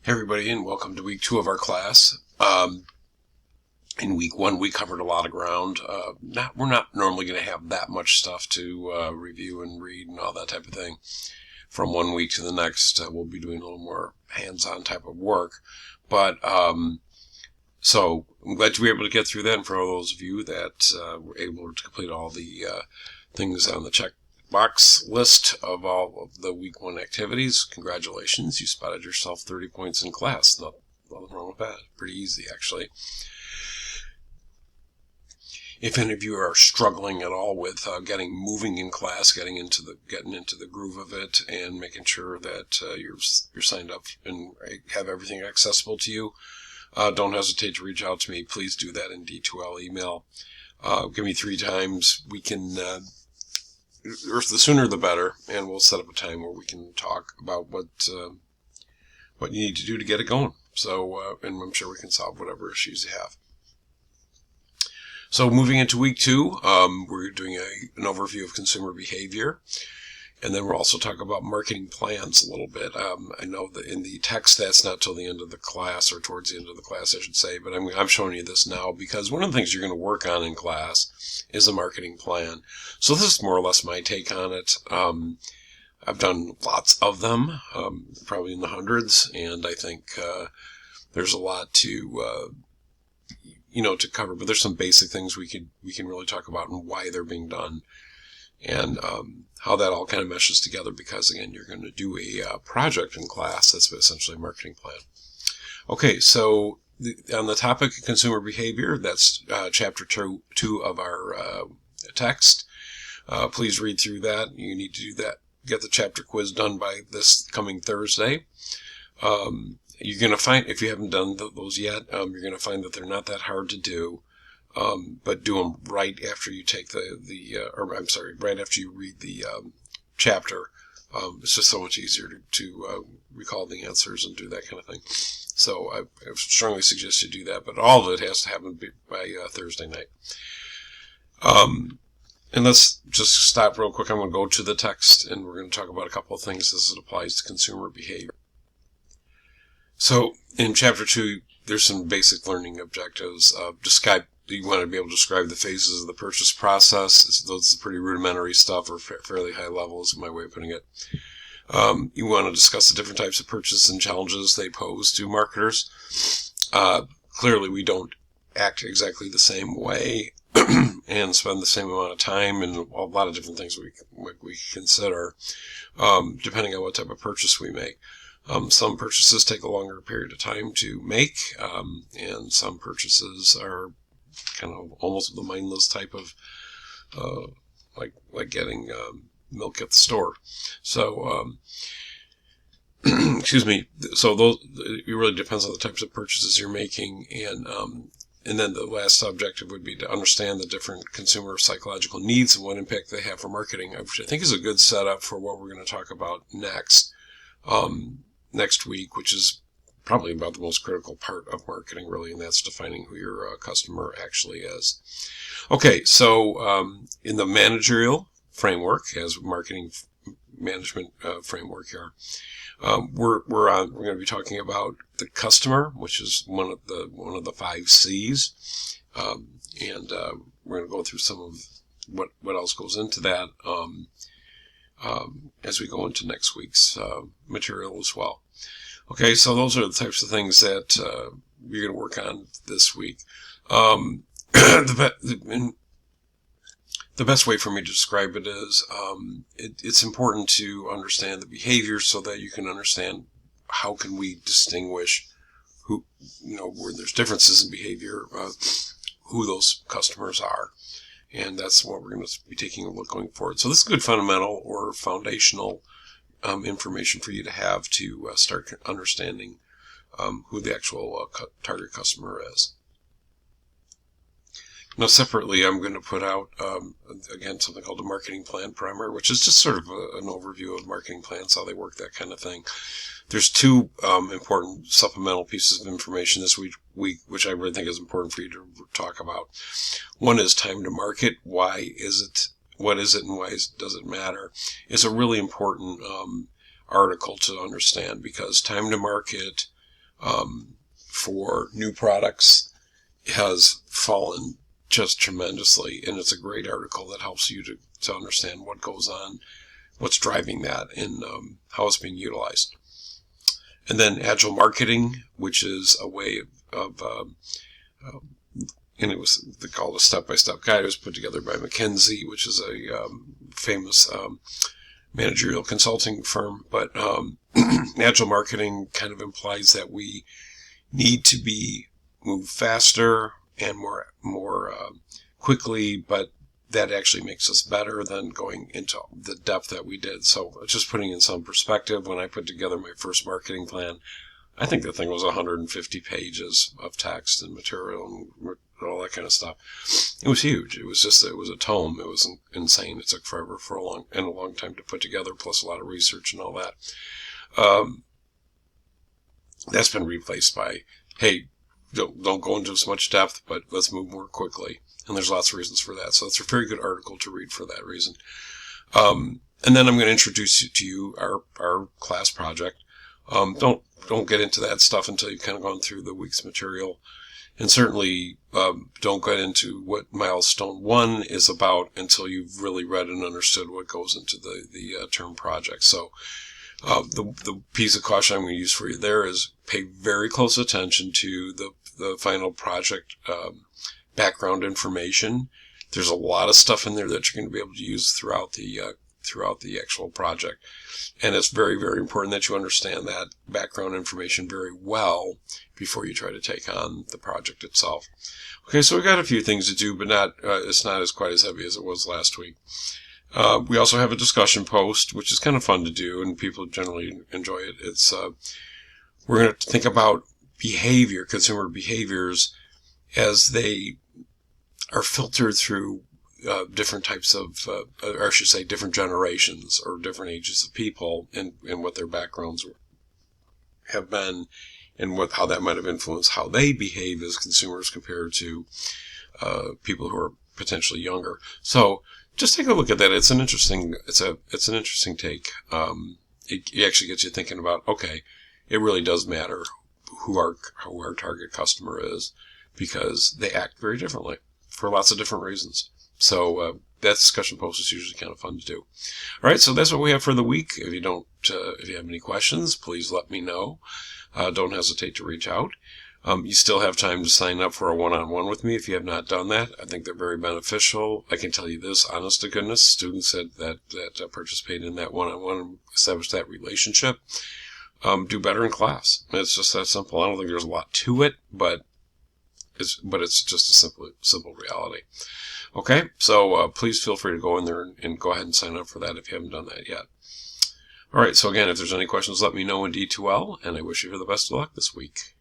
Hey everybody, and welcome to week 2 of our class. In week 1, we covered a lot of ground. We're not normally going to have that much stuff to review and read and all that type of thing. From one week to the next, we'll be doing a little more hands-on type of work. But so I'm glad to be able to get through that. And for all those of you that were able to complete all the things on the checkbox list of all of the week 1 activities, congratulations. You spotted yourself 30 points in class. Nothing wrong with that. Pretty easy, actually. If any of you are struggling at all with getting moving in class, getting into the groove of it, and making sure that you're signed up and have everything accessible to you, don't hesitate to reach out to me. Please do that in D2L email. Give me 3 times. We can, or the sooner the better, and we'll set up a time where we can talk about what you need to do to get it going. So, and I'm sure we can solve whatever issues you have. So moving into week 2, we're doing an overview of consumer behavior. And then we'll also talk about marketing plans a little bit. I know that in the text that's not till the end of the class, or towards the end of the class, I should say, but I'm showing you this now because one of the things you're going to work on in class is a marketing plan. So this is more or less my take on it. I've done lots of them, probably in the hundreds, and I think there's a lot to to cover, but there's some basic things we can really talk about and why they're being done, and how that all kind of meshes together, because again, you're going to do a project in class that's essentially a marketing plan. Okay, so on the topic of consumer behavior, that's chapter 2 of our text. Please read through that. You need to do that. Get the chapter quiz done by this coming Thursday. You're going to find, if you haven't done those yet, you're going to find that they're not that hard to do, but do them right after you take right after you read the chapter. It's just so much easier to recall the answers and do that kind of thing. So I strongly suggest you do that, but all of it has to happen by Thursday night. And let's just stop real quick. I'm going to go to the text, and we're going to talk about a couple of things as it applies to consumer behavior. So in chapter 2, there's some basic learning objectives. You want to be able to describe the phases of the purchase process. Those are pretty rudimentary stuff, or fairly high level is my way of putting it. You want to discuss the different types of purchases and challenges they pose to marketers. Clearly, we don't act exactly the same way and spend the same amount of time, and a lot of different things we consider, depending on what type of purchase we make. Some purchases take a longer period of time to make, and some purchases are kind of almost the mindless type of, like getting milk at the store. So, excuse me. So it really depends on the types of purchases you're making, and then the last objective would be to understand the different consumer psychological needs and what impact they have for marketing, which I think is a good setup for what we're going to talk about next week, which is probably about the most critical part of marketing, really, and that's defining who your customer actually is. Okay, so in the managerial framework, as marketing management framework here, we're going to be talking about the customer, which is one of the 5 C's, and we're going to go through some of what else goes into that as we go into next week's material as well. Okay, so those are the types of things that you're going to work on this week. The best way for me to describe it is it's important to understand the behavior so that you can understand how can we distinguish where there's differences in behavior, who those customers are. And that's what we're going to be taking a look going forward. So this is good fundamental or foundational information for you to have to start understanding who the actual target customer is. Now, separately, I'm going to put out, again, something called a marketing plan primer, which is just sort of an overview of marketing plans, how they work, that kind of thing. There's 2 important supplemental pieces of information this week, which I really think is important for you to talk about. One is time to market. Why is it? What is it, and why does it matter? It's a really important article to understand, because time to market for new products has fallen just tremendously, and it's a great article that helps you to understand what goes on, what's driving that, and how it's being utilized. And then Agile Marketing, which is a way of and it was called a step-by-step guide. It was put together by McKinsey, which is a famous managerial consulting firm. But Agile Marketing kind of implies that we need to move faster and more quickly, but that actually makes us better than going into the depth that we did. So just putting in some perspective, when I put together my first marketing plan, I think the thing was 150 pages of text and material and all that kind of stuff. It was huge. It was a tome. It was insane. It took forever for a long time to put together, plus a lot of research and all that. That's been replaced by, hey, don't go into as much depth, but let's move more quickly. And there's lots of reasons for that. So it's a very good article to read for that reason. And then I'm going to introduce to you our class project. Don't get into that stuff until you've kind of gone through the week's material. And certainly don't get into what Milestone 1 is about until you've really read and understood what goes into the term project. So the piece of caution I'm going to use for you there is pay very close attention to the final project background information. There's a lot of stuff in there that you're going to be able to use throughout the actual project. And it's very, very important that you understand that background information very well before you try to take on the project itself. Okay, so we've got a few things to do, but it's not quite as heavy as it was last week. We also have a discussion post, which is kind of fun to do, and people generally enjoy it. It's we're going to think about consumer behaviors, as they are filtered through different types of, or I should say different generations or different ages of people, and what their backgrounds have been, and how that might have influenced how they behave as consumers compared to people who are potentially younger. So just take a look at that. It's an interesting take. It actually gets you thinking about, okay, it really does matter who our target customer is, because they act very differently for lots of different reasons. So that discussion post is usually kind of fun to do. All right, so that's what we have for the week. If you have any questions, please let me know. Don't hesitate to reach out. You still have time to sign up for a one-on-one with me if you have not done that. I think they're very beneficial. I can tell you this, honest to goodness, students that participate in that one-on-one, establish that relationship, do better in class. It's just that simple. I don't think there's a lot to it, but it's just a simple reality. Okay, so please feel free to go in there and go ahead and sign up for that if you haven't done that yet. All right, so again, if there's any questions, let me know in D2L, and I wish you the best of luck this week.